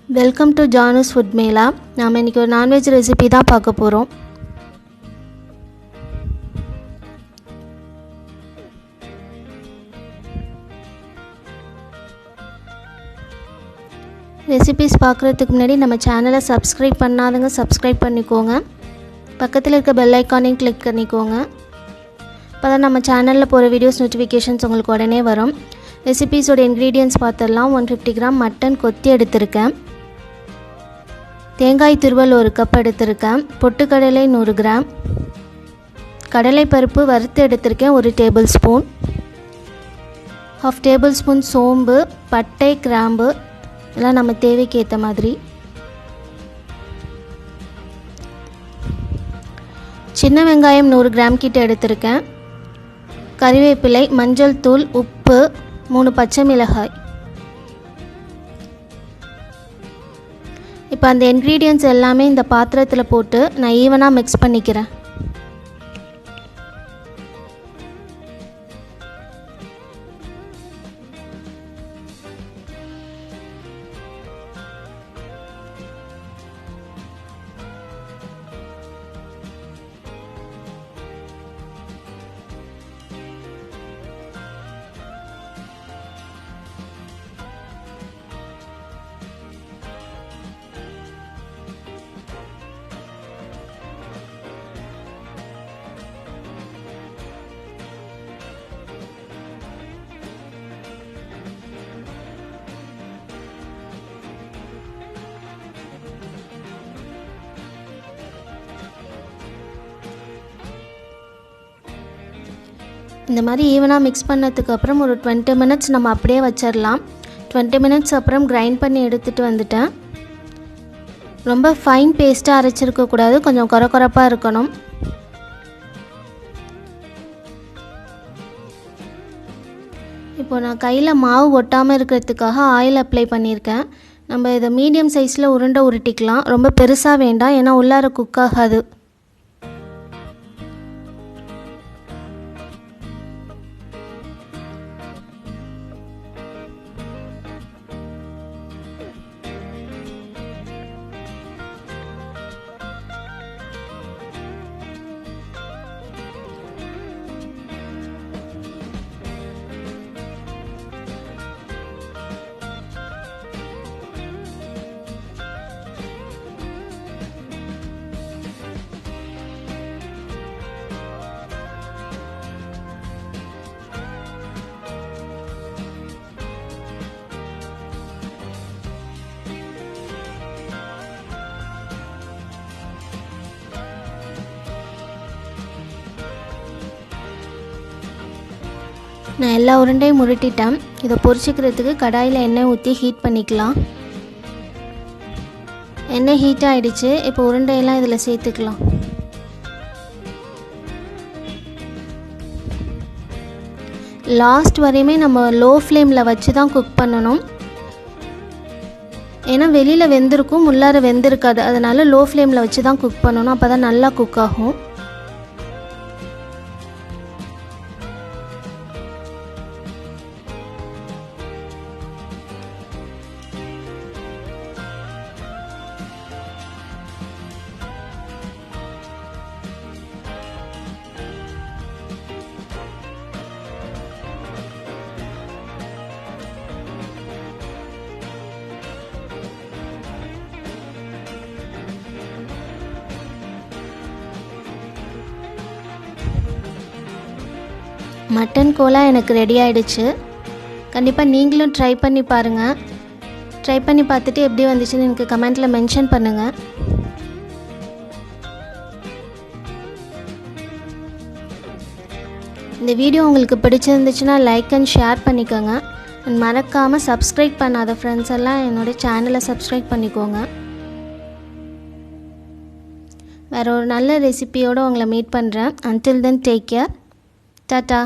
Welcome to Janus food மேலா. நாம் இன்றைக்கி ஒரு நான்வெஜ் ரெசிபி தான் பார்க்க போகிறோம். ரெசிபிஸ் பார்க்குறதுக்கு முன்னாடி நம்ம சேனலை சப்ஸ்கிரைப் பண்ணாதவங்க சப்ஸ்கிரைப் பண்ணிக்கோங்க. பக்கத்தில் இருக்க பெல் ஐக்கானையும் கிளிக் பண்ணிக்கோங்க. அப்போ தான் நம்ம சேனலில் போகிற வீடியோஸ் நோட்டிஃபிகேஷன்ஸ் உங்களுக்கு உடனே வரும். ரெசிபீஸோட இன்க்ரீடியன்ட்ஸ் பார்த்துடலாம். 150 கிராம் மட்டன் கொத்தி எடுத்திருக்கேன். தேங்காய் துருவல் 1 கப் எடுத்திருக்கேன். பொட்டுக்கடலை 100 கிராம். கடலைப்பருப்பு வறுத்து எடுத்திருக்கேன் 1 டேபிள் ஸ்பூன். 1/2 டேபிள் ஸ்பூன் சோம்பு, பட்டை, கிராம்பு எல்லாம் நம்ம தேவைக்கு ஏற்ற மாதிரி. சின்ன வெங்காயம் 100 கிராம் கிட்ட எடுத்திருக்கேன். கறிவேப்பிலை, மஞ்சள் தூள், உப்பு, 3 பச்சை மிளகாய். இப்போ அந்த இன்க்ரீடியன்ட்ஸ் எல்லாமே இந்த பாத்திரத்தில் போட்டு நான் ஈவனாக மிக்ஸ் பண்ணிக்கிறேன். இந்த மாதிரி ஈவனாக மிக்ஸ் பண்ணதுக்கப்புறம் ஒரு 20 மினிட்ஸ் நம்ம அப்படியே வச்சிடலாம். 20 மினிட்ஸ் அப்புறம் கிரைண்ட் பண்ணி எடுத்துகிட்டு வந்துட்டேன். ரொம்ப ஃபைன் பேஸ்ட்டாக அரைச்சிருக்கக்கூடாது, கொஞ்சம் கொரப்பாக இருக்கணும். இப்போ நான் கையில் மாவு ஒட்டாமல் இருக்கிறதுக்காக ஆயில் அப்ளை பண்ணியிருக்கேன். நம்ம இதை மீடியம் சைஸில் உருண்டை உருட்டிக்கலாம். ரொம்ப பெருசாக வேண்டாம், ஏன்னா உள்ளார குக் ஆகாது. நான் எல்லா உருண்டையும் உருட்டிட்டேன். இதை பொரிச்சிக்கிறதுக்கு கடாயில் எண்ணெய் ஊற்றி ஹீட் பண்ணிக்கலாம். எண்ணெய் ஹீட் ஆகிடுச்சு. இப்போ உருண்டையெல்லாம் இதில் சேர்த்துக்கலாம். லாஸ்ட் வரையுமே நம்ம லோ ஃப்ளேமில் வச்சு தான் குக் பண்ணணும். ஏன்னா வெளியில் வெந்திருக்கும், உள்ளார வெந்திருக்காது. அதனால் லோ ஃப்ளேமில் வச்சு தான் குக் பண்ணணும். அப்போ தான் நல்லா குக் ஆகும். மட்டன் கோலா எனக்கு ரெடி ஆகிடுச்சு. கண்டிப்பாக நீங்களும் ட்ரை பண்ணி பாருங்கள். ட்ரை பண்ணி பார்த்துட்டு எப்படி வந்துச்சுன்னு எனக்கு கமெண்ட்டில் மென்ஷன் பண்ணுங்கள். இந்த வீடியோ உங்களுக்கு பிடிச்சிருந்துச்சுன்னா லைக் அண்ட் ஷேர் பண்ணிக்கோங்க. அண்ட் மறக்காமல் சப்ஸ்கிரைப் பண்ணாத ஃப்ரெண்ட்ஸ் எல்லாம் என்னோடய சேனலை சப்ஸ்கிரைப் பண்ணிக்கோங்க. வேறு ஒரு நல்ல ரெசிபியோடு உங்களை மீட் பண்ணுறேன். until then take care. Tata.